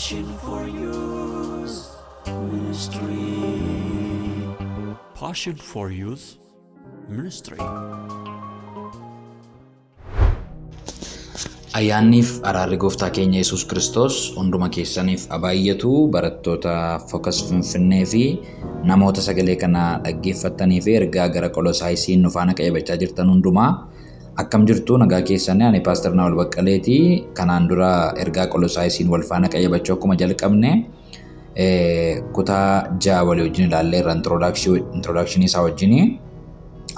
Passion for Youth Ministry. Passion for Youth Ministry. Ayyaanniif araarri gooftaa keenya Yesuus Kiristoos hunduma keessaniif abaayyatu barattoota Focus Finfinnee fi namoota sagalee kana dhaggeeffatanii fi ergaa gara Qolosaayisiin nu faana qayyabachaa jirtan hundumaa akkam jirtu nagaa keessanii ani Paaster Naawol Baqqaleeti. Kanaan dura ergaa Qolosaayisiin wal faana qayyabachuu akkuma jalqabne kutaa 6 walii wajjin ilaalleerra introduction isaa wajjin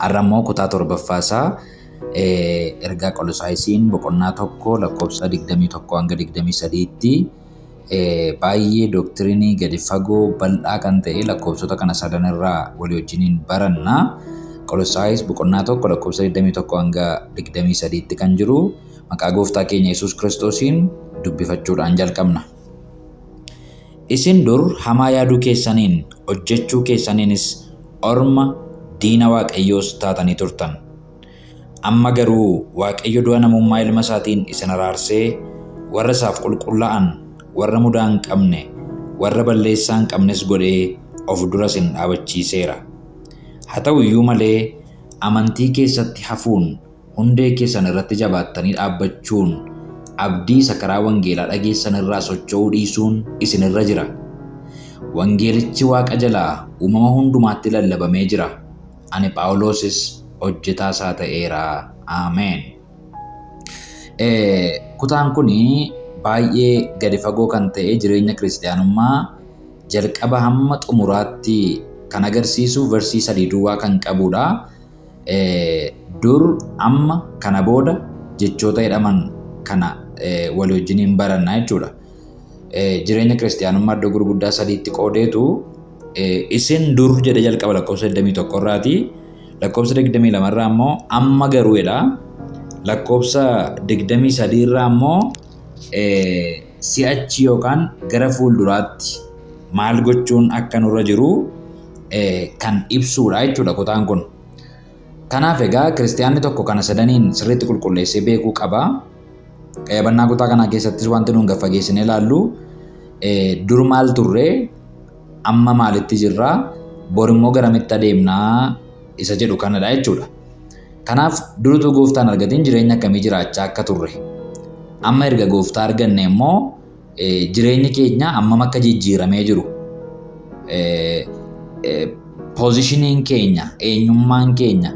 har'a immoo kutaa 7ffaasaa ergaa Qolosaayisiin boqonnaa 1 lakkoofsa 21 hanga 23tti baay'ee doktiriinii gadi fagoo bal'aa kan ta'e lakkoofsota kana sadan irraa walii wajjiniin baranna. Qolosaayis boqonnaa 1 lakkoofsa 21 hanga 23tti kan jiru maqaa gooftaa keenya Yesuus Kiristoosiin dubbifachuudhaan jalqabna. Isin dur hamaa yaaduu keessaniin hojjechuu keessaniinis orma diina Waaqayyoos taatanii turtan. Amma garuu Waaqayyo du'a namummaa ilma isaatiin isin araarsee warra isaaf qulqullaa'an, warra mudaa hin qabne, warra balleessaa hin qabnes godhee of dura isin dhaabachiiseera. Haa ta'u iyyuu malee amantii keessatti hafuun hundee keessan irratti jabaattanii dhaabbachuun abdii isa karaa wangeelaa dhageessan irraa socho'uu dhiisuun isin irra jira. Wangeelichi Waaqa jalaa uumama hundumaatti lallabamee jira. Ani Phaawulosis hojjetaa isaa ta'eera. Ameen. Kutaan kun baay'ee gadi fagoo kan ta'e jireenya kiristaanummaa jalqaba hamma xumuraatti kan agarsiisu versii 3 duwwaa kan qabudha. Dur amma kana booda jechoota jedhaman kana walii wajjiniin baranna jechuudha. Jireenya kiristaanummaa iddoo gurguddaa 3tti qoodeetu isin dur jedhe jalqaba lakkoofsa 21 irraati. Lakkoofsa 22 irraa immoo amma garuu jedha. Lakkoofsa 23 irraa immoo si'achi yookaan gara fuulduraatti maal gochuun akka nurra jiru kan ibsuudha jechuudha kutaan kun. Kanaaf egaa kiristaanni tokko kana sadaniin sirriitti qulqulleessee beekuu qaba. Qayyabannaa kutaa kanaa keessattis wanti nuun gaffageessinee ilaallu dur maal turre, amma maalitti jirra, bor immoo garamitti adeemnaa isa jedhu kanadha jechuudha. Kanaaf durutu gooftaan argatiin jireenya akkamii jiraachaa akka turre. Amma erga gooftaa arganne immoo jireenyi keenya ammam akka jijjiiramee jiru. Poozishiniin keenya, eenyummaan keenya,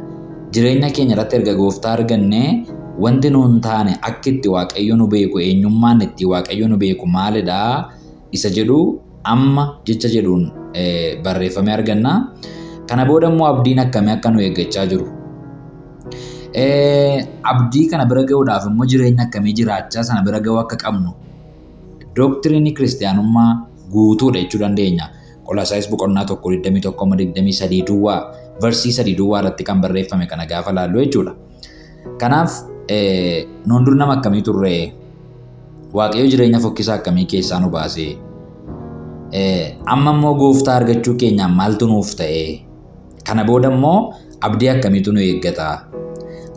jireenya keenya irratti erga gooftaa arganne wanti nuun taane akka itti Waaqayyo nu beeku, eenyummaan itti Waaqayyo nu beeku maalidha isa jedhu amma jecha jedhuun barreeffamee arganna. Kana booda immoo abdiin akkamii akka nu eeggachaa jiru. Abdii kana bira ga'uudhaaf immoo jireenya akkamii jiraachaa sana bira ga'uu akka qabnu doktiriinii kiristaanummaa guutuudha jechuu dandeenya. Qolosaayis boqonnaa 1:21-23 duwwaa versii 3 duwwaa irratti kan barreeffame kana gaafa laallu jechuudha. Kanaaf nuun dur nama akkamii turre, Waaqayyo jireenya fokkisaa akkamii keessaa nu baase, amma immoo gooftaa argachuu keenyaan maaltu nuuf ta'e, kana booda immoo abdii akkamiitu nu eeggata,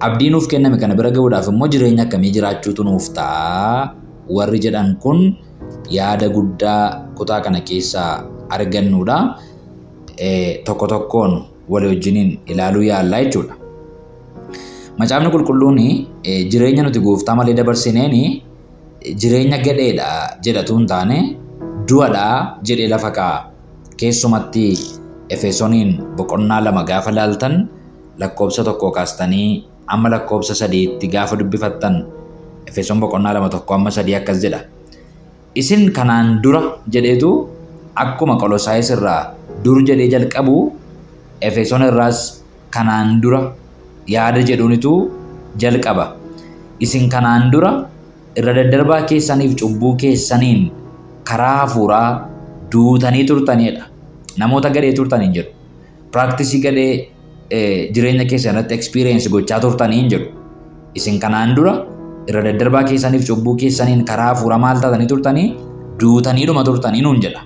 abdii nuuf kenname kana bira ga'uudhaaf immoo jireenya akkamii jiraachuutu nuuf ta'a warri jedhan kun yaada guddaa kutaa kana keessaa argannuudha. Tokko tokkoon walii wajjiniin ilaaluu yaallaa jechuudha. Macaafni qulqulluun jireenya nuti gooftaa malee dabarsineen jireenya gadheedha jedhatu hin taane du'adha jedhee lafa kaa'a. Keessumatti Efesooniin boqonnaa 2 gaafa laaltan lakkoofsa 1 kaastanii amma lakkoofsa 3tti gaafa dubbifattan Efesoon boqonnaa 2:1-3 akkas jedha. Isin kanaan dura jedheetu akkuma Qolosaayis irraa dur jedhee jalqabu Efesoon irraas kanaan dura yaada jedhuunitu jalqaba. Isin kanaan dura irra daddarbaa keessaniif cubbuu keessaniin karaa hafuuraa duutanii turtanidha. Namoota gadhee turtaniin jedhu. Praaktisii gadhee jireenya keessanitti experience gochaa turtaniin jedhu. Isin kanaan dura irra daddarbaa keessaniif cubbuu keessaniin karaa hafuuraa maal taatanii turtanii duutaniidhuma turtanii nuun jedha.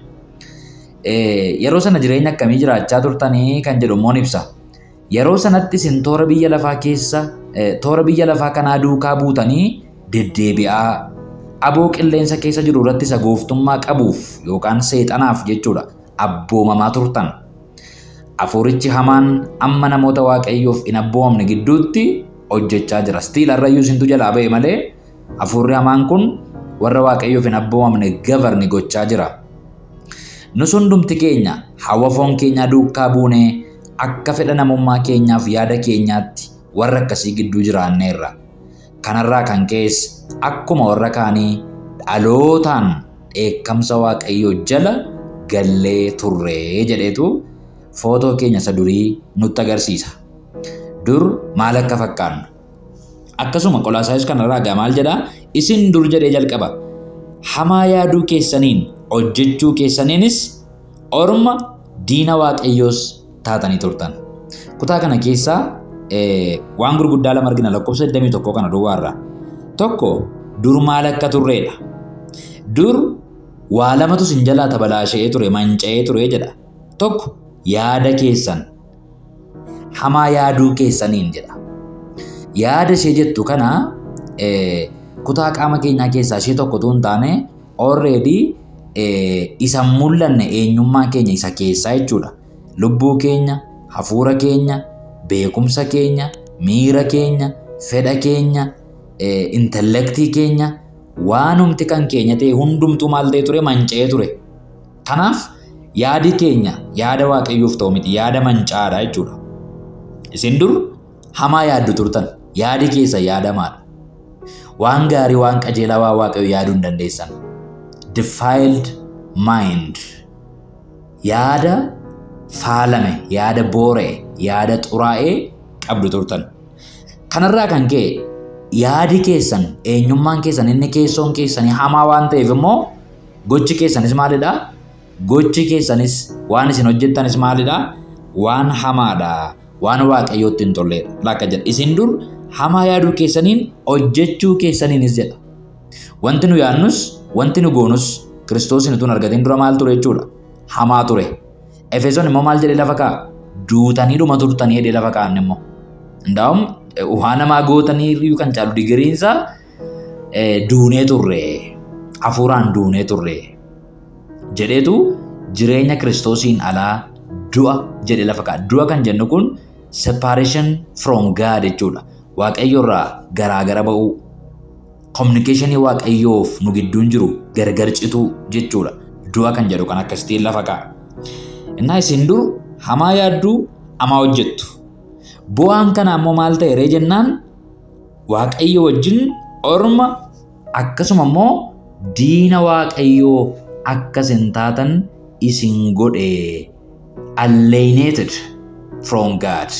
Yeroo sana jireenya akkamii jiraachaa turtanii kan jedhu immoo ibsa. Yeroo sanatti isin toora biyya lafaa kanaa duukaa buutanii deddeebi'aa aboo qilleensa keessa jiru irratti isa gooftummaa qabuuf yookaan seexanaaf jechuudha abboomamaa turtan. Hafuurichi hamaan amma namoota waaqayyoof hin abboomamne gidduutti hojjechaa jira. Stiil har'ayyuu isintu jalaa ba'e malee hafuurri hamaan kun warra waaqayyoof hin abboomamne gavarni gochaa jira. Nus hundumti keenya hawa foon keenya duukaa buunee akka fedha namummaa keenyaaf yaada keenyaatti warra akkasii gidduu jiraanneerra. Kanarraa kan ka'es akkuma warra kaanii dhalootaan dheekkamsa waaqayyoo jala gallee turree jedheetu footoo keenya isa durii nutti agarsiisa. Dur maal akka fakkaannu. Akkasuma Qolaasaayis kanarraa gaa maal jedhaa? Isin dur jedhee jalqaba. Hamaa yaaduu keessaniin hojjechuu keessaniinis orma diina waaqayyoos taatanii turtan. Kutaa kana keessaa waan gurguddaa lama argina lakkoofsa 21 kana duwwaarra. Tokko dur maal akka turreedha. Dur waa lamatu sin jalaa tabalaasha'ee ture, manca'ee ture jedha. Tokko yaada keessan hamaa yaaduu keessaniin jedha. Yaada ishee jettu kana kutaa qaama keenyaa keessaa ishee tokkotu hin taane already isa mul'anne eenyummaa keenya isa keessaa jechuudha. Lubbuu keenya, hafuura keenya, beekumsa keenya, miira keenya, fedha keenya, intelektii keenya waanumti kan keenya ta'e hundumtuu maal ta'e ture? Manca'ee ture. Kanaaf yaadi keenya yaada waaqayyoof ta'u miti, yaada mancaadha jechuudha. Isin dur hamaa yaaddu turtan. Yaadi keessa yaadamaadha. Waan gaarii waan qajeelaa waan waaqayyoo yaaduu hin dandeessan. Defiled mind. Yaada faalame, yaada boora'e, yaada xuraa'ee qabdu turtan. Kanarraa kan ka'e yaadi keessan, eenyummaan keessan, inni keessoon keessanii hamaa waan ta'eef immoo gochi keessanis maalidha? Gochi keessanis waan isin hojjettanis maalidha? Waan hamaadha. Waan waaqayyootti hin tolledha. Lakka jedha. Isin dur hamaa yaaduu keessaniin hojjechuu keessaniinis jedha. Wanti nu yaadnus, wanti nu goonus Kiristoosin utuu hin argatin dura maal ture jechuudha? Hamaa ture. Efesoon immoo maal jedhee lafa kaa'a? Duutanii dhuma turtanii jedhee lafa kaa'an immoo. Ndaa'um waan namaa gootanii iyyuu kan caalu digiriinsa duunee turre, hafuuraan duunee turre jedheetu jireenya Kiristoosiin alaa du'a jedhee lafa kaa'a. Du'a kan jennu kun separation from God jechuudha. Waaqayyoorraa garaagara ba'uu, communicationii waaqayyoof nu gidduun jiru gargar cituu jechuudha. Du'a kan jedhu kan akkasitiin lafa kaa'a. Innaa isin dur hamaa yaadduu, hamaa hojjettu. Bu'aan kana ammoo maal ta'e ree jennaan waaqayyo wajjin orma akkasuma immoo diina waaqayyoo akkasin taatan isin godhe. Alienated from God.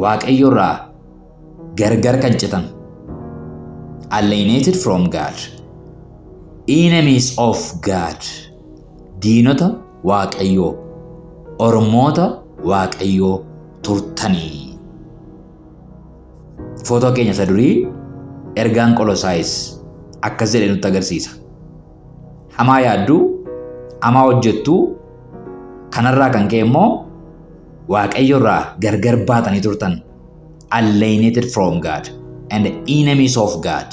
Waaqayyoorraa gargar kan citan. Alienated from God. Enemies of God. Diinota waaqayyoo. Ormoota waaqayyoo turtanii. Footoo keenya isa durii ergaan Qoloosaayis akkas jedhee nutti agarsiisa. Hamaa yaadduu, hamaa hojjettuu, kanarraa kan ka'e immoo waaqayyoorraa gargar baatanii turtan. Alienated from God and enemies of God.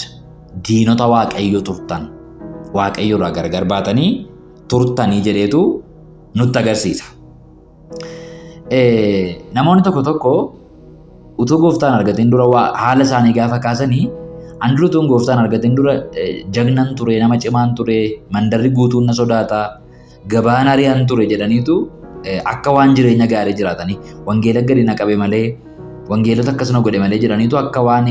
Diinota waaqayyoo turtan. Waaqayyoorraa gargar baatanii turtanii jedheetu nutti agarsiisa. Namoonni tokko tokko utuu gooftaan argatin dura haala isaanii gaafa kaasanii anduru utuu gooftaan argatin dura jagnan ture, nama cimaan ture, mandarri guutuun na sodaata, gabaan ari'an ture jedhaniitu akka waan jireenya gaarii jiraatanii wangeela gadi na qabe malee, wangeelota akkasuma godhe malee jedhaniitu akka waan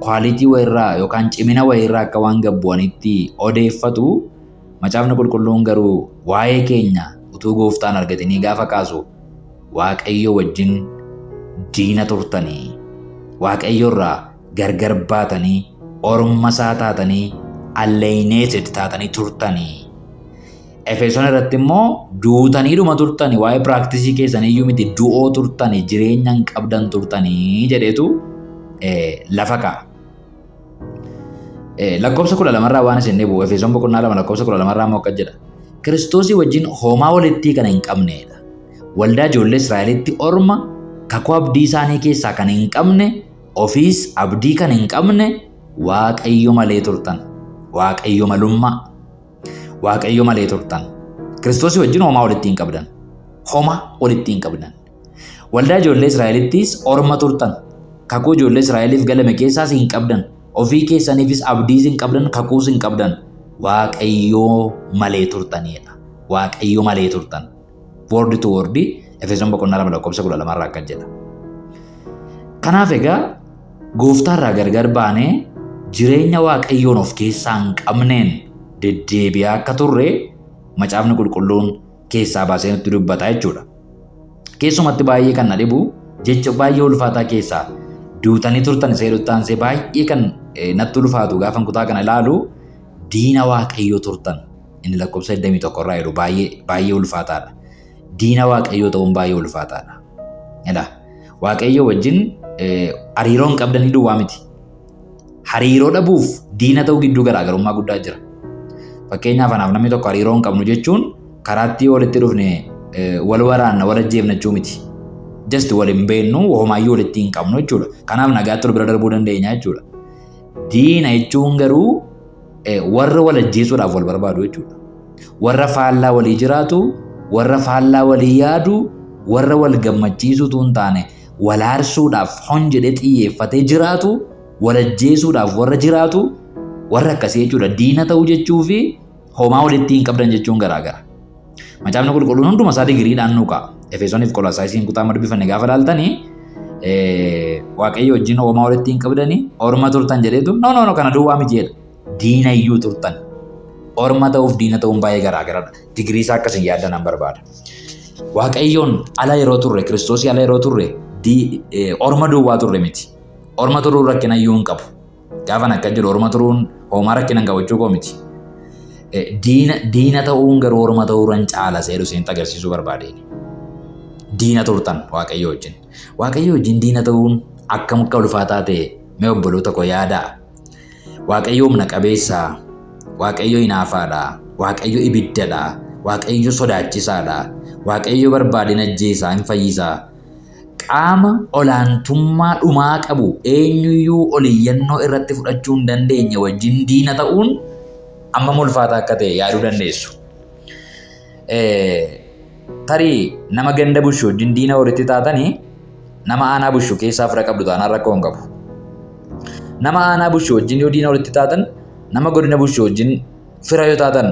kwaalitii wayirraa yookaan cimina wayirraa akka waan gabbu'anitti odeeffatu. Macaafni qulqulluun garuu waa'ee keenya utuu gooftaan argatinii gaafa kaasu waaqayyo wajjin diina turtanii, waaqayyoorraa gargar baatanii, orma isaa taatanii, alienated taatanii turtanii. Efesoon irratti immoo duutanii dhuma turtanii, waa'ee piraaktisii keessaniyyuu miti du'oo turtanii, jireenya hin qabdan turtanii jedheetu lafa kaa'a. Lakkoofsa 12 waan isin dhibu Efesoon 2 lakkoofsa 12 immoo akkas jedha. Kiristoosii wajjin homaa walittii kan hin qabneedha. Waldaa ijoollee Israa'elitti orma kakuu abdii isaanii keessaa kan hin qabne, ofiis abdii kan hin qabne waaqayyo malee turtan. waaqayyo malummaa. Waaqayyo malee turtan. Kiristoos wajjin homaa walitti hin qabdan. Homaa walitti hin qabdan. Waldaa ijoollee Israa'elittis orma turtan. Kakuu ijoollee Israa'eliif galame keessaas hin qabdan. Ofii keessaniifis abdiis hin qabdan, kakuus hin qabdan. Waaqayyo malee turtanidha. Waaqayyo malee turtan. Word to word Efesoon boqonnaa 2:12 irraa akkas jedha. Kanaaf egaa gooftaarraa gargar baanee jireenya waaqayyoon of keessaa hin qabneen deddeebi'aa akka turre macaafni qulqulluun keessaa baasee nutti dubbata jechuudha. Keessumatti baay'ee kan na dhibu jecha baay'ee ulfaataa keessaa duutanii turtan seedottaansee baay'ee kan natti ulfaatu gaafan kutaa kana ilaalu diina waaqayyoo turtan. Inni lakkoofsa 21 irraa jedhu baay'ee ulfaataadha. Diina waaqayyoo ta'uun baay'ee ulfaataadha. Waaqayyo wajjin hariiroo hin qabdanii duwwaa miti. Hariiroo dhabuuf diina ta'uu gidduu garaagarummaa guddaa jira. Fakkeenyaaf anaaf namni tokko hariiroo hin qabnu jechuun karaatti walitti dhufne wal waraanna wal ajjeefnachuu miti. Just wal hin beeknu homaayyuu walitti hin qabnu jechuudha. Kanaaf nagaatti wal bira darbuu dandeenya jechuudha. Diina jechuun garuu warra wal ajjeesuudhaaf wal barbaadu jechuudha. Warra faallaa walii jiraatu, warra faallaa walii yaadu, warra wal gammachiisutu hin taane wal aarsuudhaaf hon jedhee xiyyeeffatee jiraatu, wal ajjeesuudhaaf warra jiraatu, warra akkasii jechuudha. Diina ta'uu jechuu fi homaa walitti hin qabdan jechuun garaagara. Macaafni qulqulluun hunduma isaa digiriidhaan nuu ka'a. Efesooniif Qolaasaayisiin kutaa madubbifanne gaafa ilaaltanii waaqayyo wajjin homaa walitti hin qabdanii orma turtan jedheetu no kana duwwaa miti jedha. Diina iyyuu turtan. Orma ta'uuf diina ta'uun baay'ee garaagaradha. Digirii isaa akkasiin yaaddan barbaada. Waaqayyoon ala yeroo turre, Kiristoosii ala yeroo turre orma duwwaa turre miti. Orma turuun rakkina iyyuu hin qabu. Gaafan akka jedhu orma turuun homaa rakkina hin qabachuu koo miti. Diina ta'uun garuu orma ta'uurran caala seedu isinitti agarsiisuu barbaadeen. Diina turtan waaqayyo wajjin. Waaqayyo wajjin diina ta'uun akkam akka ulfaataa ta'e mee obboloota koo yaadaa. Waaqayyo humna qabeessaa, waaqayyo hinaafaadha, waaqayyo ibiddadha, waaqayyo sodaachisaadha, waaqayyo barbaadeen ajjeesaa hin fayyisaa. Qaama olaantummaa dhumaa qabu eenyuyyuu oliyyannoo irratti fudhachuu hin dandeenye wajjin diina ta'uun amma ulfaataa akka ta'e yaaduu dandeessu. Tarii nama ganda bushu wajjin diina walitti taatanii nama aanaa bushu keessaa fira qabdu taanaan rakkoo hin qabu. Nama aanaa bushu wajjin yoo diina walitti taatan nama godina bushu wajjin fira yoo taatan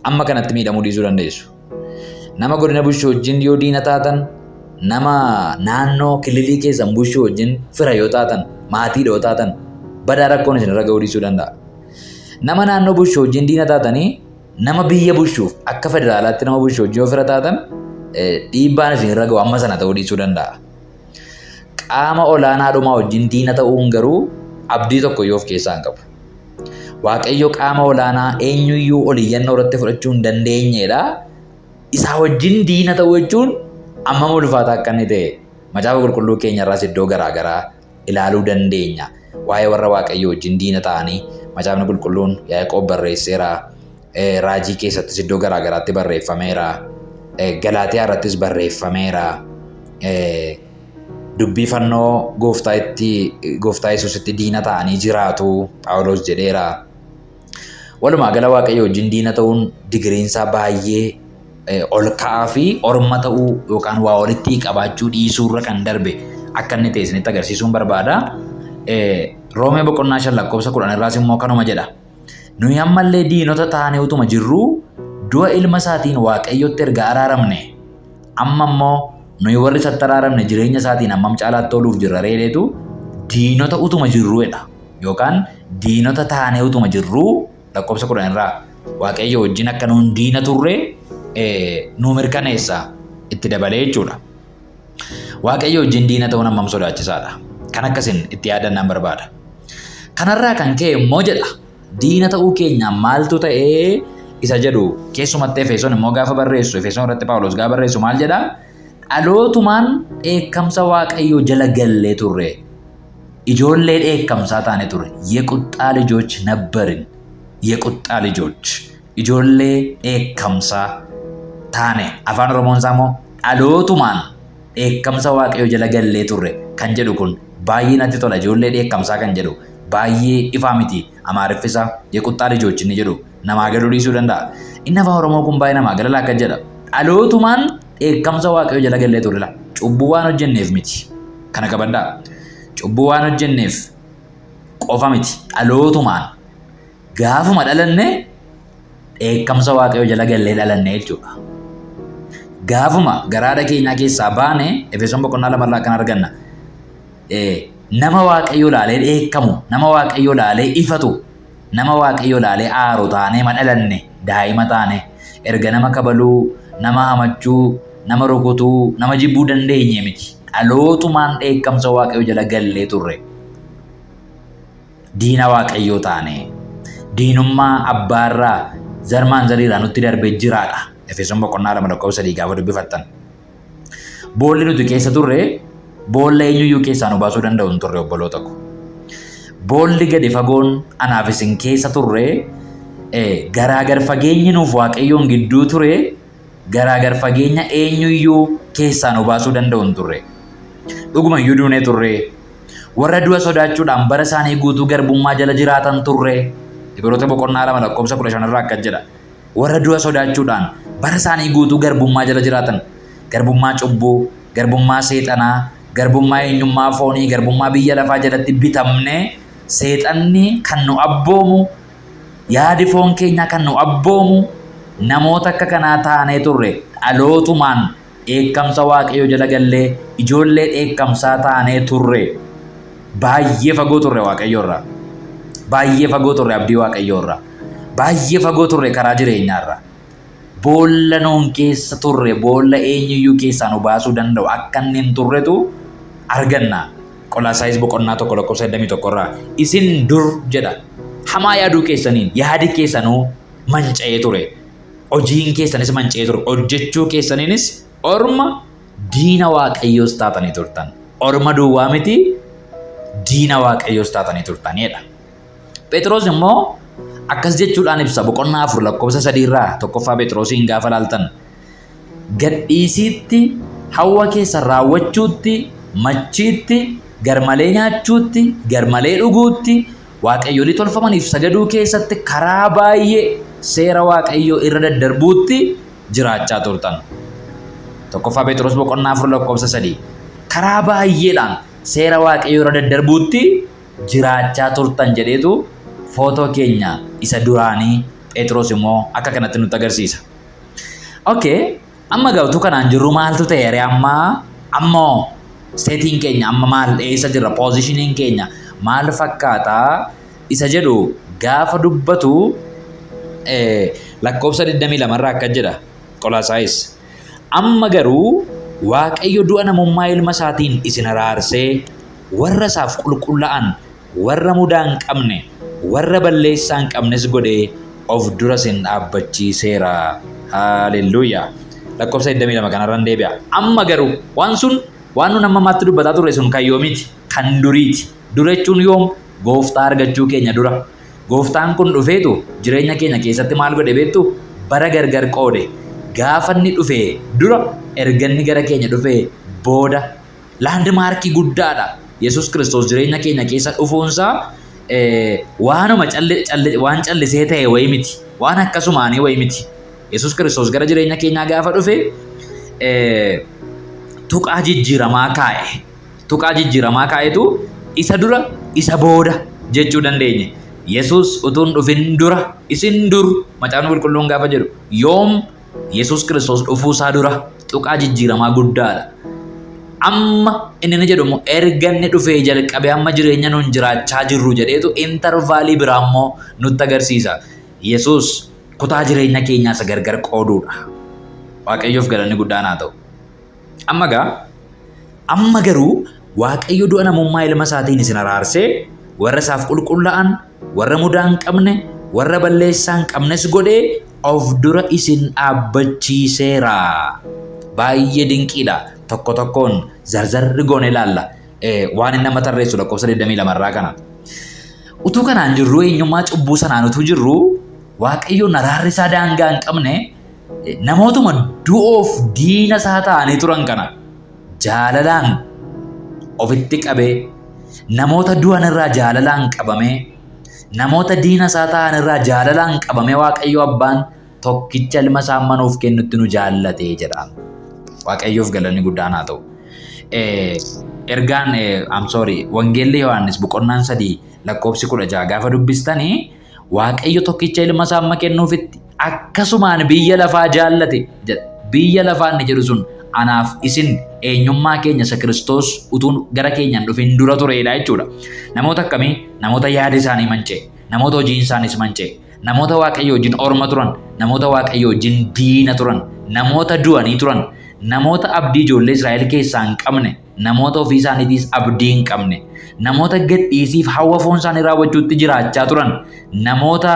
amma kanatti miidhamuu dhiisuu dandeessu. Nama godina bushu wajjin yoo diina taatan nama naannoo kililii keessan bushu wajjin fira yoo taatan maatiidha yoo taatan badaa rakkoon isin irra ga'uu dhiisuu danda'a. Nama naannoo bushu wajjin diina taatanii nama biyya bushuuf akka federaalaatti nama bushu wajjin yoo fira taatan dhiibbaan isin irra ga'u amma sana ta'uu dhiisuu danda'a. Qaama olaanaadhumaa wajjin diina ta'uun garuu abdii tokko yoo of keessaa hin qabu. Waaqayyo qaama olaanaa eenyuyyuu oliyyannoo irratti fudhachuu hin dandeenyedha. Isaa wajjin diina ta'uu jechuun amma ulfaataa akka inni ta'e macaafa qulqulluu keenya irraas iddoo garaagaraa ilaaluu dandeenya. Waa'ee warra waaqayyo wajjin diina ta'anii macaafni qulqulluun Yaaqoob barreesseera. Raajii keessattis iddoo garaagaraatti barreeffameera. Galaatiyaa irrattis barreeffameera. Dubbii fannoo gooftaa Yesuusitti diina ta'anii jiraatu Phaawulos jedheera. Walumaa gala waaqayyo wajjin diina ta'uun digiriinsaa baay'ee ol ka'aa fi orma ta'uu yookaan waa walitti qabaachuu dhiisuurra kan darbe akka inni ta'e isinitti agarsiisuun barbaada. Roomee boqonnaa 5:10 irraas immoo kanuma jedha. Nuyi ammallee diinota taanee utuma jirruu du'a ilma isaatiin waaqayyotti erga araaramne amma immoo nuyi warri isatti araaramne jireenya isaatiin hammam caalaatti ooluuf jirra reedeetu diinota utuma jirruudha. Yookaan diinota taanee utuma jirruu lakkoofsa 10 irraa waaqayyo wajjin akka nuun diina turre nuu mirkaneessa itti dabalee jechuudha. Waaqayyo wajjin diina ta'uun hammam sodaachisaadha. Kan akkasiin itti yaadannaan barbaada. Kanarraa kan ka'e immoo jedha diina ta'uu keenya maaltu ta'ee isa jedhu keessumatti Efesoon immoo gaafa barreessu Efesoon irratti Phaawulos gaafa barreessu maal jedha? Dhalootumaan dheekkamsa waaqayyoo jala gallee turre. Ijoollee dheekkamsaa taane turre. የቁጣ ልጆች ነበርን. የቁጣ ልጆች ijoollee dheekkamsaa taane. Afaan Oromoon isaa immoo dhalootumaan dheekkamsa waaqayyoo jala gallee turre kan jedhu kun baay'ee natti tola. Ijoollee dheekkamsaa kan jedhu baay'ee ifaa miti. Amaariffisa የቁጣ ልጆች inni jedhu namaa galuu dhiisuu danda'a. Inni afaan Oromoo kun baay'ee namaa gala akka jedha. Dhalootumaan dheekkamsa Waaqayyoo jala gallee turre. Cubbuu waan hojjenneef miti. Kana qabadhaa. Cubbuu waan hojjenneef qofa miti. Dhalootumaan gaafuma dhalanne dheekkamsa Waaqayyoo jala gallee dhalanne jechuudha. Gaafuma garaadha keenyaa keessaa baane Efesoon boqonnaa 2 kan arganna. Nama Waaqayyoo laalee dheekkamu, nama Waaqayyoo laalee ifatu, nama Waaqayyoo laalee aaru taanee madhalanne, daa'ima taane, erga nama kabaluu, nama hamachuu, nama rukutuu, nama jibbuu dandeenye miti. Dhalootumaan dheekkamsa Waaqayyoo jala gallee turre. Diina Waaqayyoo taane, diinummaa abbaarraa zarmaan zariirraa nutti darbee jiraadha. Efesoon boqonnaa 2 gaafa dubbifattan. Boolli nuti keessa turre boolla eenyuyyuu keessaa nu baasuu danda'u hin turre obboloota ko. Boolli gadi fagoon anaaf isin keessa turre garaagar fageenyi nuuf Waaqayyoon gidduu ture garaagar fageenya eenyuyyuu keessaa nu baasuu danda'u hin turre. Dhuguma iyyuu duunee turre. Warra du'a sodaachuudhaan bara isaanii guutuu garbummaa jala jiraatan turre. Ibroota boqonnaa 2:15 irraa akkas jedha. Warra du'a sodaachuudhaan bara isaanii guutuu garbummaa jala jiraatan. Garbummaa cubbuu, garbummaa seexanaa, garbummaa eenyummaa foonii, garbummaa biyya lafaa jalatti bitamne seexanni kan nu abboomu, yaadi foon keenyaa kan nu abboomu, namoota akka kanaa taanee turre. Dhalootumaan dheekkamsa Waaqayyoo jala gallee ijoollee dheekkamsaa taanee turre. Baay'ee fagoo turre Waaqayyoorraa. Baay'ee fagoo turre abdii Waaqayyoorraa. Baay'ee fagoo turre karaa jireenyaarraa. Boolla nuun keessa turre, boolla eenyuyyuu keessaa nu baasuu danda'u akka inni hin turretu arganna. Qolaasaayis boqonnaa 1:21 irraa isin dur jedha hamaa yaaduu keessaniin yaadi keessanuu manca'ee ture. Hojiin keessanis manca'ee ture. Hojjechuu keessaniinis orma diina Waaqayyoos taatanii turtan. Orma duwwaa miti diina Waaqayyoos taatanii turtanidha. Phexros immoo akkas jechuudhaan ibsa boqonnaa 4:3 irraa 1ffaa Phexrosiin gaafa laaltan. Gadhiisiitti, hawwa keessa raawwachuutti, machiitti, garmalee nyaachuutti, garmalee dhuguutti, Waaqayyoolii tolfamaniif sagaduu keessatti karaa baay'ee seera Waaqayyoo irra daddarbuutti jiraachaa turtan. 1ffaa Phexros boqonnaa 4:3 karaa baay'eedhaan seera Waaqayyoo irra daddarbuutti jiraachaa turtan jedheetu footoo keenya isa duraanii Phexros immoo akka kanatti nutti agarsiisa. Okay, amma gaafatu kanaan jirru maaltu ta'e ammoo seetiin keenya amma maal eessa jirra, poozishiniin keenya maal fakkaataa isa jedhu gaafa dubbatu lakkoofsa 22 irraa akka jedha Qolaasaayis. Amma garuu Waaqayyo du'a namummaa ilma isaatiin isin araarsee warra isaaf qulqullaa'an, warra mudaa hin qabne, warra balleessaa hin qabnes godhee of dura isin dhaabbachiiseera. Haaleluyyaa. Lakkoofsa 22 kanarraan deebi'a. Amma garuu waan sun waan nun ammamaatti dubbataa turre sun kan yoomiti, kan duriiti. Dura jechuun yoom? Gooftaa argachuu keenya dura. Gooftaan kun dhufeetu jireenya keenya keessatti maal godhe beektu? Bara gargar qoode. Gaafa inni dhufee dura erganni gara keenya dhufee booda laandmaarkii guddaadha. Yesus Kiristoos jireenya keenya keessa dhufuunsaa waanuma waan callisee ta'e wayi miti. Waan akkasumaanii wayi miti. Yesus Kiristoos gara jireenya keenyaa gaafa dhufe tuqaa jijjiiramaa kaa'e. Tuqaa jijjiiramaa kaa'etu isa dura isa booda jechuu dandeenya. Yesus utuun dhufin dura isin dur Macaafni Qulqulluun gaafa jedhu yoom Yesus Kiristoos dhufuusaa dura tuqaa jijjiiramaa guddaadha. Amma inni jedhu immoo erga inni dhufee jalqabee amma jireenya nuun jiraachaa jirru jedheetu intarvaalii biraa immoo nutti agarsiisa. Yesus kutaa jireenya keenyaa isa gargar qooduudha. Waaqayyoof galanni guddaan haa ta'u. Amma garuu Waaqayyo du'a namummaa ilma isaatiin isin araarsee warra isaaf qulqullaa'an, warra mudaa hin qabne, warra balleessaa hin qabnes godhee of dura isin dhaabbachiiseera. Baay'ee dinqiidha. Tokko tokkoon zarzarri goone ilaalla. Waan inni nama tarreessu lakkoofsa 22 irraa kana. Utuu kanaan jirru eenyummaa cubbuu sanaan utuu jirru Waaqayyoon araarri isaa daangaa hin qabne namootuma du'oof diina isaa ta'anii turan kana jaalalaan ofitti qabee namoota du'an irraa jaalalaan qabamee, namoota diina isaa ta'an irraa jaalalaan qabamee Waaqayyo Abbaan tokkicha ilma isaa manuuf kennutti nu jaallate jedha. Waaqayyoof galanni guddaan haa ta'u. Ergaan Wangeelli Yohaannis boqonnaan 3:16 gaafa dubbistanii Waaqayyo tokkicha ilma isaa amma kennuufitti akkasumaan biyya lafaa jaallate jedha. Biyya lafaa inni jedhu sun anaaf isin eenyummaa keenya isa Kiristoos utuun gara keenyaan dhufin dura turedha jechuudha. Namoota akkamii? Namoota yaada isaanii manca'e, namoota hojiin isaaniis manca'e, namoota Waaqayyo wajjin orma turan, namoota Waaqayyo wajjin diina turan, namoota du'anii turan, namoota abdii ijoollee Israa'el keessaa hin qabne, namoota ofii isaaniitiis abdii hin qabne, namoota gadhiisiif hawwa foon isaanii raawwachuutti jiraachaa turan, namoota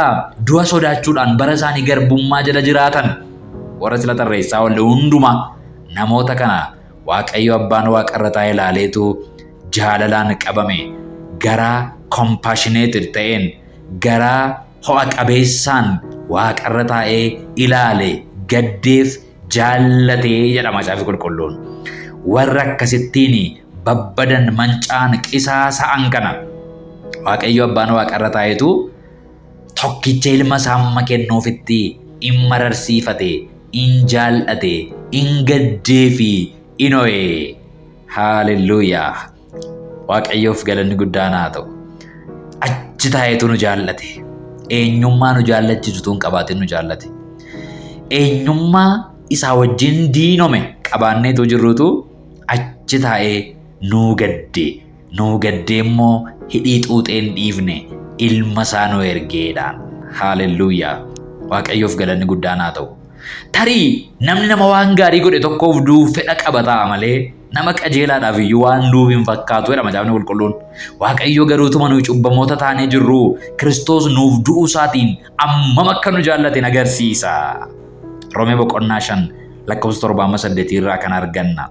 du'a sodaachuudhaan bara isaanii garbummaa jala jiraatan, warra sila tarreessaa oolle hundumaa namoota kana Waaqayyo Abbaan Waaqarra taa'ee ilaaleetu jaalalaan qabame, garaa compassionated ta'een, garaa ho'a qabeessaan Waaqarra taa'ee ilaale, gaddeef jaallatee jedha Macaafa Qulqulluun. Warra akkasittiin babbadan mancaan qisaasa'an kana Waaqayyo Abbaan Waaqarra taa'eetu tokkicha ilma isaa amma kennuufitti in mararsiifate, in jaallate, in gaddee fi in ho'e. Haaleluyyaa. Waaqayyoof galanni guddaan haa ta'u. Achi taa'eetu nu jaallate. Eenyummaa nu jaallachiisu tun qabaatiin nu jaallate. Eenyummaa isaa wajjin diinome qabaanneetu jirrutu achi taa'ee nuu gaddee immoo hidhii xuuxeen dhiifne ilma isaa nu ergeedhaan. Haaleluyyaa. Waaqayyoof galanni guddaan haa ta'u. Tarii namni nama waan gaarii godhe tokkoof du'uuf fedha qaba ta'a malee nama qajeelaadhaaf iyyuu waan du'uuf hin fakkaatu jedha Macaafni Qulqulluun. Waaqayyo garuutuma nuyi cubbamoota taanee jirru Kiristoos nuuf du'uu isaatiin ammam akka nu jaallate agarsiisa. Roomee boqonnaa 5:7 irraa kan arganna.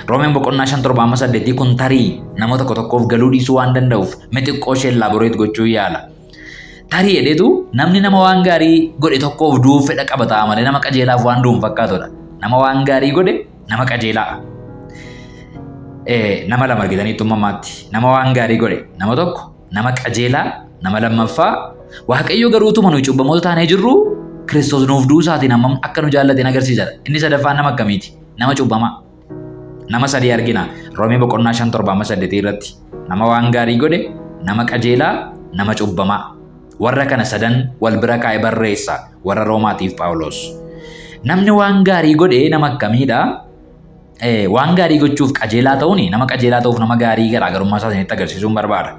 Roomeen boqonnaa 5:7 kun tarii nama tokkoof galuu dhiisuu waan danda'uuf xiqqoo ishee laaboreet gochuu yaala. Tarii jedheetu namni nama waan gaarii godhe tokkoof du'uuf fedha qaba ta'a malee nama qajeelaaf waan du'u hin fakkaatudha. Nama waan gaarii godhe nama qajeelaa. Nama lama argitaniittu mammaatti. Nama waan gaarii godhe nama tokko, nama qajeelaa, nama lammaffaa. Waaqayyo garuutuma nuyi cubbamoota taanee jirru Kiristoos nuuf du'uu isaatiin ammam akka nu jaallateen agarsiisadha. Inni sadaffaan nama akkamiiti? Nama cubbamaa. Nama 3 argina. Roomee boqonnaa 5:7 irratti. Nama waan gaarii godhe, nama qajeelaa, nama cubbamaa. Warra kana sadan wal bira kaa'ee barreessa warra Roomaatiif Phaawulos. Namni waan gaarii godhe nama akkamiidha? Waan gaarii gochuuf qajeelaa ta'uun nama qajeelaa ta'uuf nama gaarii garaagarummaa isaa isinitti agarsiisuun barbaada.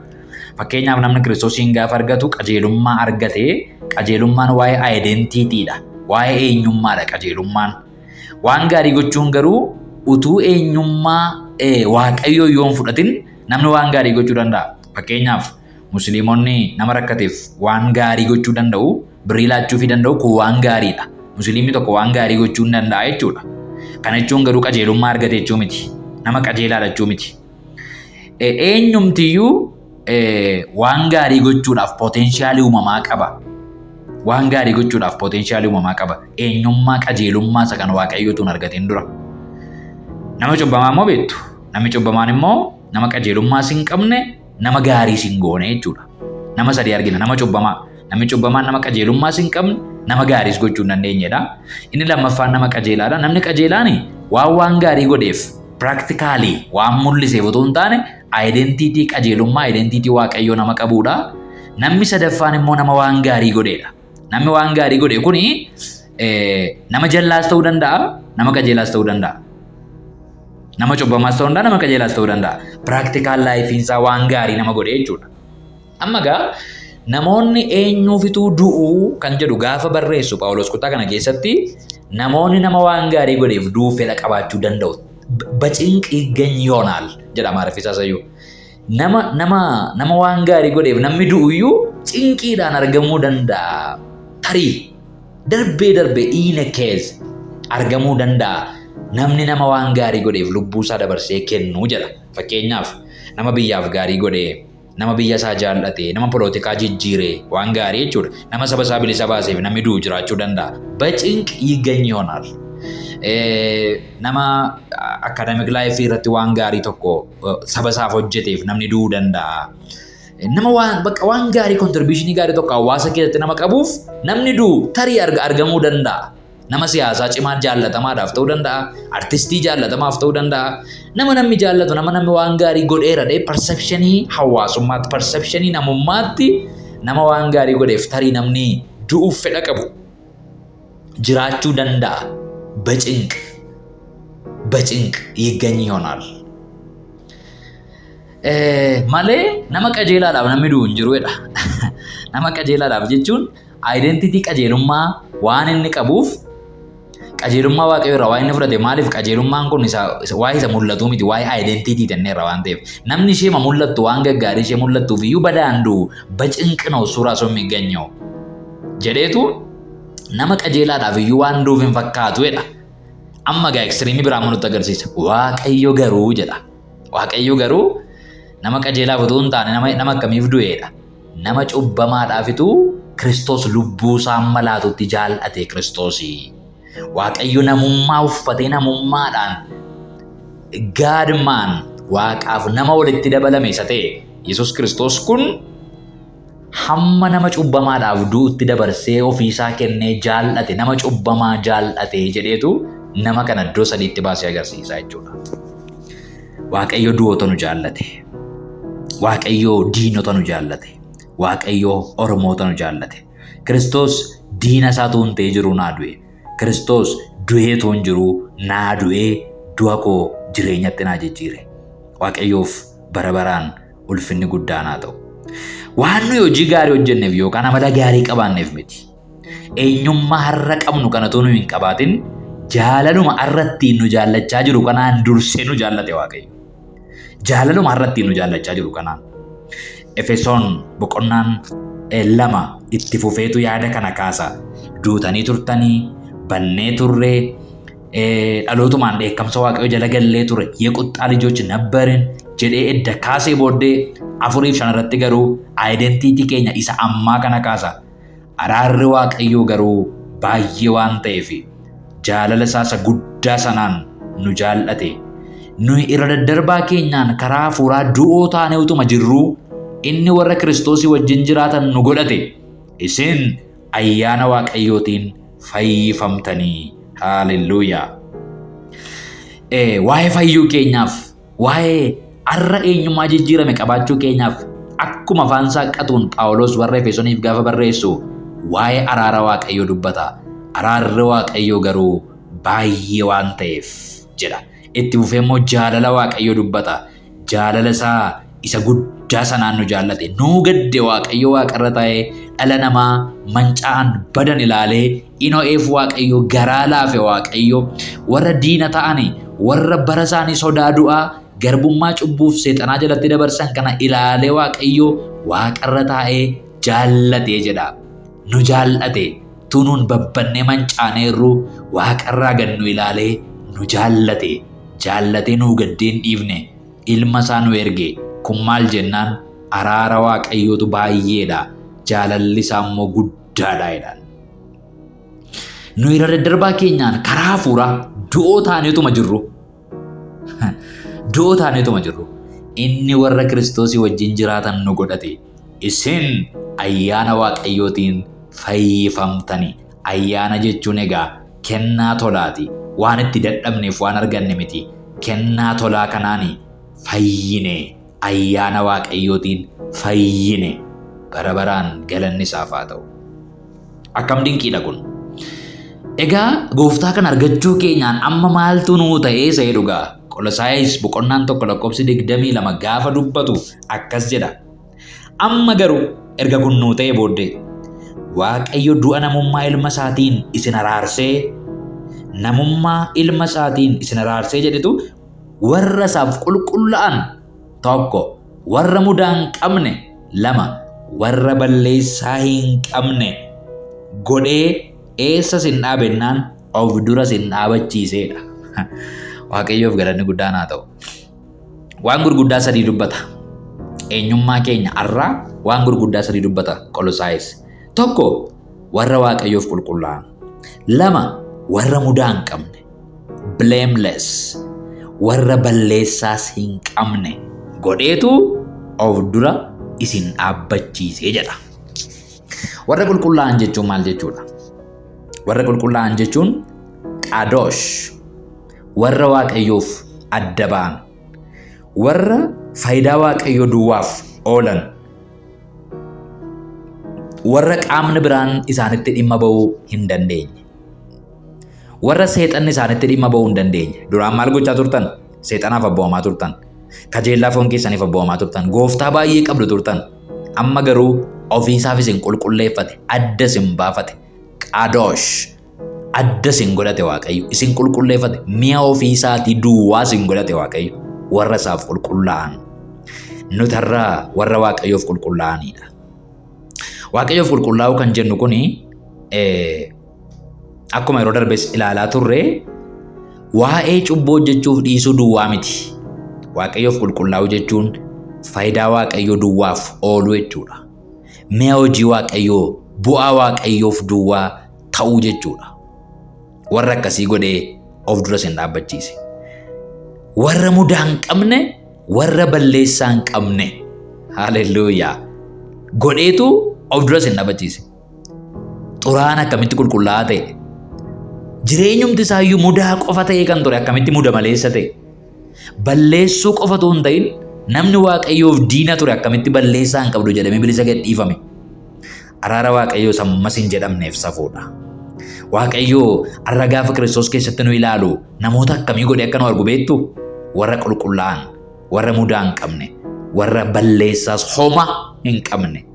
Fakkeenyaaf namni Kiristoosiin gaafa argatu qajeelummaa argatee qajeelummaan waa'ee identiitiidha. Waa'ee eenyummaadha qajeelummaan. Waan gaarii gochuun garuu utuu eenyummaa Waaqayyoo yoo hin fudhatin namni waan gaarii gochuu danda'a. Fakkeenyaaf Musliimonni nama rakkateef waan gaarii gochuu danda'u, birrii laachuu danda'u kun waan gaariidha. Musliimni tokko waan gaarii gochuu hin danda'a jechuudha. Kana jechuun garuu qajeelummaa argate jechuu miti. Nama qajeelaadha jechuu miti. Eenyumtiyyuu waan gaarii gochuudhaaf poteenshaalii uumamaa qaba. Waan gaarii gochuudhaaf poteenshaalii uumamaa qaba. Eenyummaa qajeelummaa isa kan Waaqayyootu hin argatin dura. Nama cubbamaa immoo beektu. Namni cubbamaan immoo nama qajeelummaa hin qabne nama gaarii hin goone jechuudha. Nama 3 argina. Nama cubbamaa. Namni cubbamaan nama qajeelummaa hin qabne nama gaariis gochuu hin dandeenyedha. Inni lammaffaan nama qajeelaadha. Namni qajeelaan waan gaarii godheef practically waan mul'iseef otoo hin taane identity qajeelummaa identity Waaqayyoo nama qabuudha. Namni sadaffaan immoo nama waan gaarii godheedha. Namni waan gaarii godhe kuni nama jallaas ta'uu danda'a, nama qajeelaas ta'uu danda'a. Nama cubbamaas ta'uu danda'a, nama qajeelaas ta'uu danda'a. Practical life isaa waan gaarii nama godhe jechuudha. Amma gaa namoonni eenyuufituu du'uu kan jedhu gaafa barreessu Phaawulos kutaa kana keessatti namoonni nama waan gaarii godheef du'uu fedha qabaachuu danda'u. Bacinqii ganyoonaal jedhama rafisaasayyuu. Nama waan gaarii godheef namni du'uyyuu cinqiidhaan argamuu danda'a. Tarii darbee dhiina keessa argamuu danda'a. Namni nama waan gaarii godheef lubbuu isaa dabarsee kennuu jedha. Fakkeenyaaf nama biyyaaf gaarii godhee, nama biyya isaa jaallate, nama polootikaa jijjiiree waan gaarii jechuudha. Nama saba isaa bilisa baaseef namni du'u jiraachuu danda'a. Bacinqii ganyoonaal. Nama academic life irratti waan gaarii tokko saba isaaf hojjeteef namni du'uu danda'a. Nama waan gaarii contribution gaarii tokko hawaasa keessatti nama qabuuf namni du'u tarii argamuu danda'a. Nama siyaasaa cimaa jaallatamaadhaaf ta'uu danda'a, artistii jaallatamaaf ta'uu danda'a. Namni jaallatu namni waan gaarii godheera dhee perceptionii hawaasummaatti, perceptionii namummaatti nama waan gaarii godheef tarii namni du'uuf fedha qabu jiraachuu danda'a. በጭንቅ ይገኝ ይሆናል malee nama qajeelaadhaaf namni du'u hin jiruudha. Nama qajeelaadhaaf jechuun identity qajeelummaa waan inni qabuuf qajeelummaa waaqayyo irraa waan inni fudhate maaliif qajeelummaan kun waa'ee isa mul'atu miti waa'ee identity tenneerra waan ta'eef namni ishee mul'attu waan gaggaarii ishee mul'attuuf iyyuu badaan du'u በጭንቅ ነው እሱ ራሱ የሚገኘው jedheetu nama qajeelaadhaaf iyyuu waan du'uuf hin fakkaatuudha. Amma gaa ekstiriimii biraa nutti agarsiisa. Waaqayyo garuu jedha. Waaqayyo garuu nama qajeelaaf utuu hin taane nama akkamiif du'eedha. Nama cubbamaadhaafitu Kiristoos lubbuu isaa amma laatutti jaallate Kiristoosii. Waaqayyo namummaa uffatee namummaadhaan gaadmaan waaqaaf nama walitti dabalame isa ta'e Yesuus Kiristoos kun hamma nama cubbamaadhaaf du'utti dabarsee ofiisaa kennee jaallate nama cubbamaa jaallate jedheetu nama kana iddoo sadiitti baasee agarsiisa jechuudha. Waaqayyo du'oota nu jaallate. Waaqayyo diinota nu jaallate. Waaqayyo Oromoota nu jaallate. Kiristoos diina isaa tuun ta'ee jiru naa du'e. Kiristoos du'ee tuun jiru naa du'ee du'a koo jireenyatti naa jijjiire. Waaqayyoof bara baraan ulfinni guddaan haa ta'u. Waan nuyi hojii gaarii hojjenneef yookaan amala gaarii qabaanneef miti. Eenyummaa har'a qabnu kanatu nu hin qabaatin jaalaluma har'attiin nu jaallachaa jiru kanaan dursee nu jaallate Waaqayyo. Jaalaluma har'attiin nu jaallachaa jiru kanaan. Efesoon boqonnaan 2 itti fufeetu yaada kana kaasa. Duutanii turtanii bannee turree dhalootumaan dheekkamsa Waaqayyo jala gallee ture የቁጣ ልጆች ነበርን jedhee edda kaasee booddee 4-5 irratti garuu identity keenya isa ammaa kana kaasa. Araarri Waaqayyo garuu baay'ee waan ta'eef jaalala isaa guddaa sanaan nu jaallate. Nuyi irra daddarbaa keenyaan karaa hafuuraa du'oo taanee utuma jirruu inni warra Kiristoosii wajjin jiraatan nu godhate. Isin ayyaana Waaqayyootiin fayyifamtanii. Haaleluyyaa. Waa'ee fayyuu keenyaaf, waa'ee har'a eenyummaa jijjiirame qabaachuu keenyaaf akkuma afaan saaqatuun Phaawulos warra Efesooniif gaafa barreessu waa'ee araara Waaqayyoo dubbata. Araarri Waaqayyoo garuu baay'ee waan ta'eef jedha. Itti fufee immoo jaalala Waaqayyoo dubbata. Jaalala isaa isa guddaa sanaan nu jaallate. Nuu gadde Waaqayyo waaqarra taa'ee dhala namaa manca'an badan ilaalee inoo'eef Waaqayyo garaa laafe Waaqayyo warra diina ta'ani warra bara isaanii sodaa du'aa garbummaa cubbuuf seexanaa jalatti dabarsan kana ilaalee Waaqayyo waaqarra taa'ee jaallatee jedha. Nu jaallate tunuun babbannee mancaaneerru waaqarraa gannu ilaalee nu jaallate. Jaallatee nuu gaddeen dhiifne ilma isaa nu erge. Kun maal jennaan araara Waaqayyootu baay'eedha. Jaalalli isaa immoo guddaadha jedhaan. Nu irra daddarbaa keenyaan karaa hafuuraa du'oo taaneetuma jirru. Du'oo taaneetuma jirru. Inni warra Kiristoosii wajjin jiraatan nu godhate. Isin ayyaana Waaqayyootiin fayyifamtani. Ayyaana jechuun egaa kennaa tolaati. Waan itti dadhabneef waan arganne miti. Kennaa tolaa kanaani fayyine. Ayyaana Waaqayyootiin fayyine. Bara baraan galanni isaaf haa ta'u. Akkam dinqiidha kun. Egaa gooftaa kan argachuu keenyaan amma maaltu nuu ta'ee sa'ee dhugaa. Qolosaayis boqonnaan 1:22 gaafa dubbatu akkas jedha. Amma garuu erga kun nuu ta'ee booddee Waaqayyo du'a namummaa ilma isaatiin isin araarsee namummaa ilma isaatiin isin araarsee jedhetu warra isaaf qulqullaa'an 1 warra mudaa hin qabne 2 warra balleessaa hin qabne godhee eessa sin dhaabennaan of dura sin dhaabachiiseedha. Waaqayyoof galanni guddaan haa ta'u. Waan gurguddaa 3 dubbata. Eenyummaa keenya har'aa waan gurguddaa 3 dubbata Qolosaayis. 1 warra Waaqayyoof qulqullaa'an. 2 warra mudaa hin qabne, blameless, warra balleessaas hin qabne godheetu of dura isin dhaabbachiisee jedha. Warra qulqullaa'an jechuun maal jechuudha? Warra qulqullaa'an jechuun qadoosh, warra Waaqayyoof adda ba'an, warra faayidaa Waaqayyoo duwwaaf oolan, warra qaamni biraan isaanitti dhimma ba'uu hin dandeenye, warra seexanni isaanitti dhimma ba'uu hin dandeenye. Duraan maal gochaa turtan? Seexanaaf abboomamaa turtan, kajeellaa foon keessaniif abboomamaa turtan, gooftaa baay'ee qabdu turtan. Amma garuu ofiisaaf isin qulqulleeffate, adda isin baafate, qadoosh, adda isin godhate Waaqayyo, isin qulqulleeffate, mi'a ofiisaatii duwwaa isin godhate Waaqayyo, warra isaaf qulqullaa'an. Nutarraa warra Waaqayyoof qulqullaa'anidha. Waaqayyoof qulqullaa'uu kan jennu kuni akkuma yeroo darbes ilaalaa turre waa'ee cubbuu hojjechuuf dhiisuu duwwaa miti. Waaqayyoof qulqullaa'uu jechuun faayidaa Waaqayyoo duwwaaf ooluu jechuudha. Mi'a hojii Waaqayyoo, bu'aa Waaqayyoof duwwaa ta'uu jechuudha. Warra akkasii godhee of dura isin dhaabbachiise. Warra mudaa hin qabne, warra balleessaa hin qabne, haaleluyyaa, godheetu of dura isin dhaabbachiise. Xuraan akkamitti qulqullaa'aa ta'e? Jireenyumti isaayyuu mudaa qofa ta'ee kan ture akkamitti muda maleessa ta'e? Balleessuu qofatu hin ta'in namni Waaqayyoof diina ture akkamitti balleessaa hin qabdu jedhamee bilisa gadhiifame? Araara Waaqayyoo sammas hin jedhamneef safuudha. Waaqayyoo har'a gaafa Kiristoos keessatti nu ilaalu namoota akkamii godhee akka nu argu beektu? Warra qulqullaa'an, warra mudaa hin qabne, warra balleessaas homa hin qabne.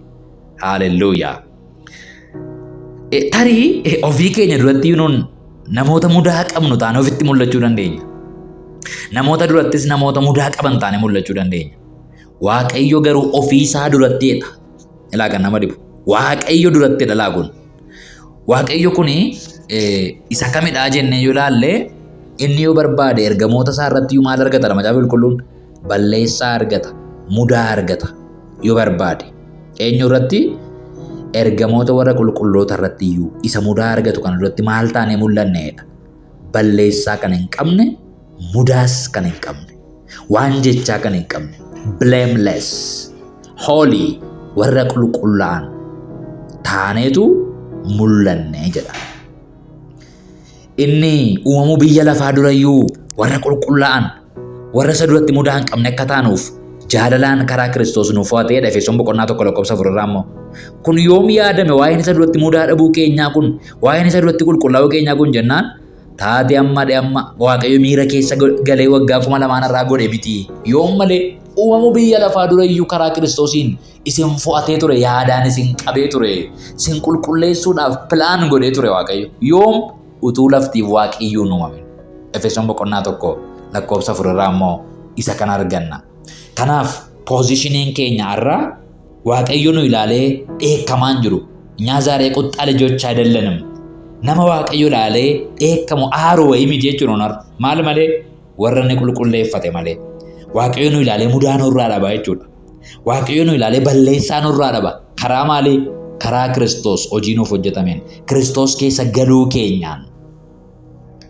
Haaleluyyaa. Tarii ofii keenya duratti nuun namoota mudaa qabnu taane ofitti mul'achuu dandeenya. Namoota durattis namoota mudaa qaban taane mul'achuu dandeenya. Waaqayyo garuu ofiisaa durattiidha. Ilaa kan nama dhibu. Waaqayyo durattiidha laagun. Waaqayyo kuni isa kamidhaa jennee yoo ilaalle inni yoo barbaade ergamoota isaa irratti maal argata? Macaafa Qulqulluun balleessaa argata, mudaa argata yoo barbaade. Eenyu irratti? Ergamoota warra qulqulloota irratti iyyuu isa mudaa argatu kan irratti maal taanee mul'anneedha? Balleessaa kan hin qabne, mudaas kan hin qabne, waan jechaa kan hin qabne, blameless, holy, warra qulqullaa'an taaneetu mul'anne jedha. Inni uumamuu biyya lafaa durayyuu warra qulqullaa'an, warra isa duratti mudaa hin qabne akka taanuuf jaalalaan karaa Kiristoos nuuf fo'ateedha. Efesoon 1:4 immoo kun yoom yaadame? Waa'een isa duratti mudaa dhabuu keenyaa kun, waa'een isa duratti qulqullaa'uu keenyaa kun jennaan taatee amma Waaqayyo miira keessa galee waggaa 2000 irraa godhe miti. Yoom malee uumamuu biyya lafaa durayyuu karaa Kiristoosiin isin fo'atee ture, yaadaan isin qabee ture, isin qulqulleessuudhaaf pilaan godhee ture Waaqayyo. Yoom? Utuu laftiif Waaqayyoon uumame. Efesoon 1:4 immoo isa kana arganna. Kanaaf poozishiniin keenya har'a Waaqayyo nu ilaalee dheekkamaan jiru. Nyaazaaree quxxaa lijocha አይደለንም. Nama Waaqayyo ilaalee dheekkamu aaruu wayii miti jechuun maal malee? Warra inni qulqulleeffate malee. Waaqayyo nu ilaalee mudaa nurraa dhaba jechuudha. Waaqayyo nu ilaalee balleessaa nurraa dhaba. Karaa maalii? Karaa Kiristoos hojii nuuf hojjetameen. Kiristoos keessa galuu keenyaan.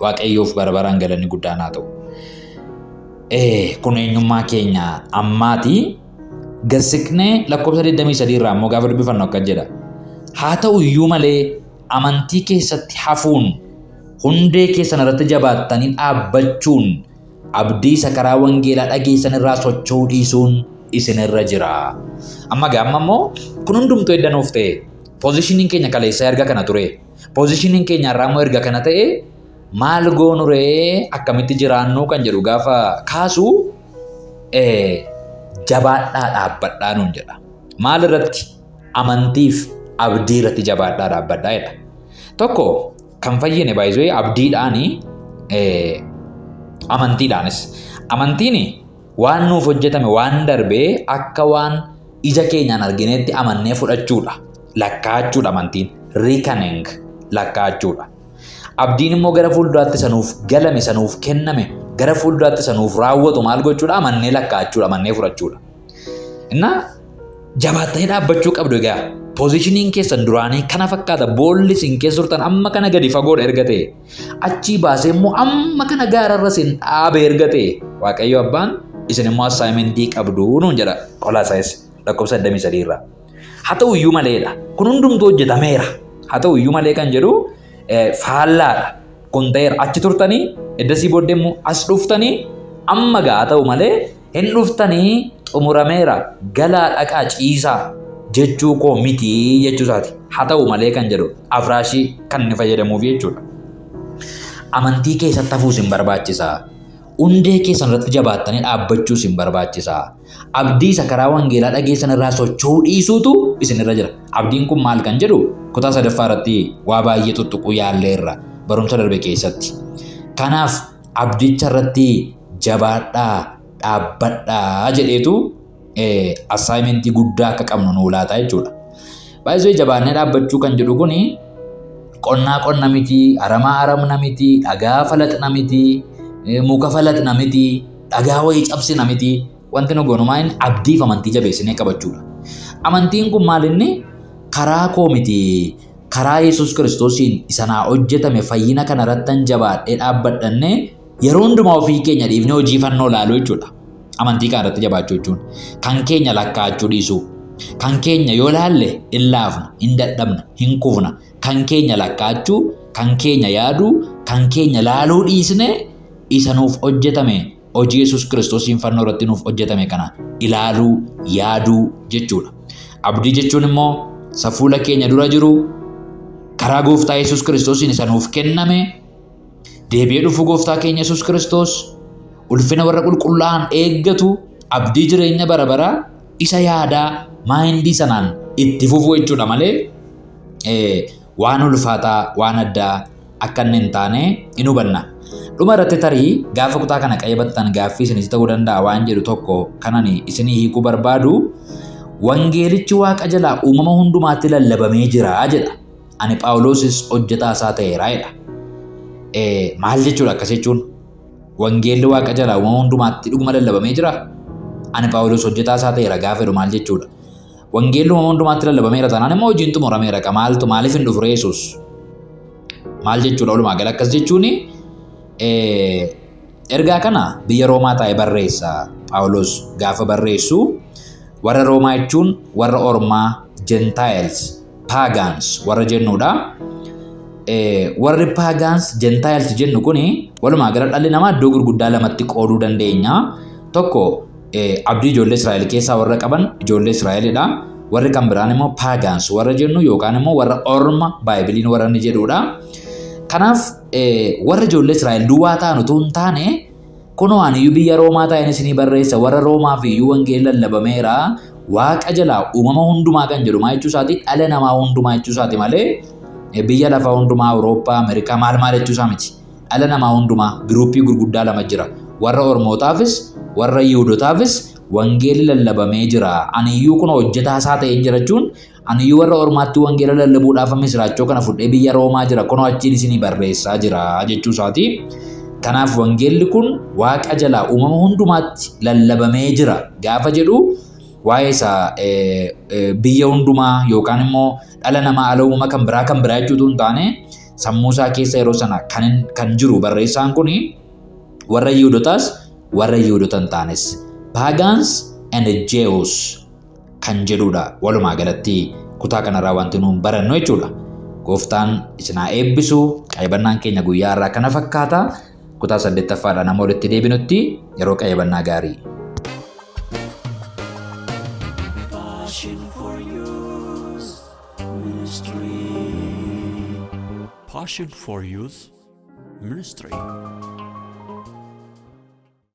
Waaqayyoof barbaraan galanni guddaan haa ta'u. Kun eenyummaa keenya ammaati. Gasiqnee lakkoofsa 23 irraa immoo gaafa dubbifannu akka jedha. Haa ta'u iyyuu malee amantii keessatti hafuun hundee keessan irratti jabaattanii dhaabbachuun abdii isa karaa wangeelaa dhageessan irraa socho'uu dhiisuun isinirra jira. Amma immoo kun hundumtuu edda nuuf ta'e. Poozishiniin keenya kaleessa erga kana ture. Poozishiniin keenya irraa immoo erga kana ta'e maal goonu ree akkamitti jiraannu kan jedhu gaafa kaasu jabaadhaa dhaabbadhaa nuun jedha. Maal irratti? Amantiif abdii irratti jabaadhaa dhaabbadhaa jedha. Tokko kan fayyine baay'isee abdiidhaani amantiidhaanis. Amantiin waan nuuf hojjetame waan darbee akka waan ija keenyaan argineetti amannee fudhachuudha. Lakkaachuudha amantiin. Reckoning lakkaachuudha. Abdiin immoo gara fuulduraatti sanuuf galame, sanuuf kenname, gara fuulduraatti sanuuf raawwatu maal gochuudha? Amannee lakkaachuudha, amannee fudhachuudha. Innaa jabaattanii dhaabbachuu qabdu egaa. Poozishiniin keessan duraanii kana fakkaata boolli isin keessa turtan amma kana gadi fagoodha erga ta'e achii baasee immoo amma kana gaararra isin dhaabe erga ta'e Waaqayyo Abbaan isin immoo assaayimentii qabdu nuun jedha Qolaasaayis lakkoofsa 23 irraa. Haa ta'u iyyuu maleedha kun hundumtuu hojjetameera. Haa ta'u iyyuu malee kan jedhu faallaadha. Kun ta'eera achi turtanii eddasii booddee immoo as dhuftanii amma gaa ta'u malee hin dhuftanii xumurameera galaa dhaqaa ciisaa jechuu koo miti jechuusaati. Haa ta'u malee kan jedhu afraashii kan inni fayyadamuuf jechuudha. Amantii keessatti hafuus hin barbaachisaa. Hundee keessan irratti jabaattanii dhaabbachuus hin barbaachisaa. Abdii isa karaa wangeelaa dhageessan irraa socho'uu dhiisuutu isinirra jira. Abdiin kun maal kan jedhu kutaa 3ffaa irratti waa baay'ee tuttuquu yaalleerra barumsa darbe keessatti. Kanaaf abdicha irratti jabaadhaa dhaabbadhaa jedheetu assaayimentii guddaa akka qabnu nuu laata jechuudha. Baay'ee jabaannee dhaabbachuu kan jedhu kuni qonna miti, aramaa aramna miti, dhagaa falaxna miti, muka falaxna miti, dhagaa wayii cabsina miti. Wanti nu goonumaa inni abdiif amantii jabeessinee qabachuudha. Amantiin kun maal inni karaa koo miti karaa Yesuus Kiristoosiin isanaa hojjetame fayyina kana irrattan jabaadhee dhaabbadhanne yeroo hundumaa ofii keenya dhiifnee hojii fannoo laaluu jechuudha. Amantii kana irratti jabaachuu jechuun kan keenya lakkaa'achuu dhiisuu. Kan keenya yoo laalle hin laafna, hin dadhabna, hin kufna. Kan keenya lakkaa'achuu, kan keenya yaaduu, kan keenya laaluu dhiisne isa nuuf hojjetame hojii Yesuus Kiristoosiin fannoo irratti nuuf hojjetame kana ilaaluu, yaaduu jechuudha. Abdii jechuun immoo isa fuula keenya dura jiru karaa gooftaa Yesuus Kiristoosiin isa nuuf kenname deebi'ee dhufu gooftaa keenya Yesuus Kiristoos ulfina warra qulqullaa'an eeggatu abdii jireenya bara baraa isa yaadaa maayindii sanaan itti fufu jechuudha malee waan ulfaataa waan addaa akka inni hin taane hin hubanna. Dhuma irratti tarii gaafa kutaa kana qayyabattan gaaffii isinis ta'uu danda'a waan jedhu tokko kanan isinii hiikuu barbaadu wangeelichi waaqa jalaa uumama hundumaatti lallabamee jira jedha. Ani Phaawulosis hojjetaa isaa ta'eera jedha. Maal jechuudha akkas jechuun? Wangeelli waaqa jalaa uumama hundumaatti dhuguma lallabamee jira. Ani Phaawulos hojjetaa isaa ta'eera gaafa jedhu maal jechuudha? Wangeelli uumama hundumaatti lallabameera taanaan immoo hojiin xumurameera maaltu maaliif hin dhufre Yesuus? Maal jechuudha walumaa gala akkas jechuuni? Ergaa kana biyya Roomaa taa'ee barreessa Phaawulos gaafa barreessu warra Roomaa jechuun warra Ormaa Gentiles Pagans warra jennuudha. Warri Pagans Gentiles jennu kuni walumaa gala dhalli namaa iddoo gurguddaa lamatti qooduu dandeenya. Tokko abdii ijoollee Israa'el keessaa warra qaban ijoollee Israa'elidha. Warri kan biraan immoo Pagans warra jennu yookaan immoo warra Orma Baaybiliin warra inni jedhuudha. Kanaaf warra ijoollee Israa'el duwwaa ta'an utuu hin taane kunoo ani iyyuu biyya Roomaa taa'een isinii barreessa warra Roomaa fi iyyuu wangeelli lallabameera waaqa jalaa uumama hundumaa kan jedhu maal jechuu isaati dhala namaa hundumaa jechuu isaati malee biyya lafaa hundumaa Awurooppaa Ameerikaa maal jechuu isaa miti. Dhala namaa hundumaa giruuppii gurguddaa lama jira. Warra Ormootaafis warra Yihuudootaafis wangeelli lallabamee jira. Ani iyyuu kun hojjetaa isaa ta'een jira jechuun ani iyyuu warra Ormaatti wangeela lallabuudhaaf misiraachoo kana fudhee biyya Roomaa jira kunoo achiin isinii barreessaa jira jechuu isaati. Kanaaf wangeelli kun waaqa jalaa uumama hundumaatti lallabamee jira gaafa jedhu waa'ee isaa biyya hundumaa yookaan immoo dhala namaa ala uumama kan biraa jechuutu hin taane sammuu isaa keessa yeroo sana kan jiru barreessaan kun warra Yihuudootaas warra Yihuudoota hin taanes Pagans and Jews kan jedhudha. Walumaa galatti kutaa kanarraa wanti nuun barannu jechuudha. Gooftaan isinaa eebbisu qayyabannaan keenya guyyaa irraa kana fakkaata. Kutaa 8ffaadhaan nama walitti deebinutti yeroo qayyabannaa gaarii. Passion for Youth Ministry. Passion for Youth Ministry.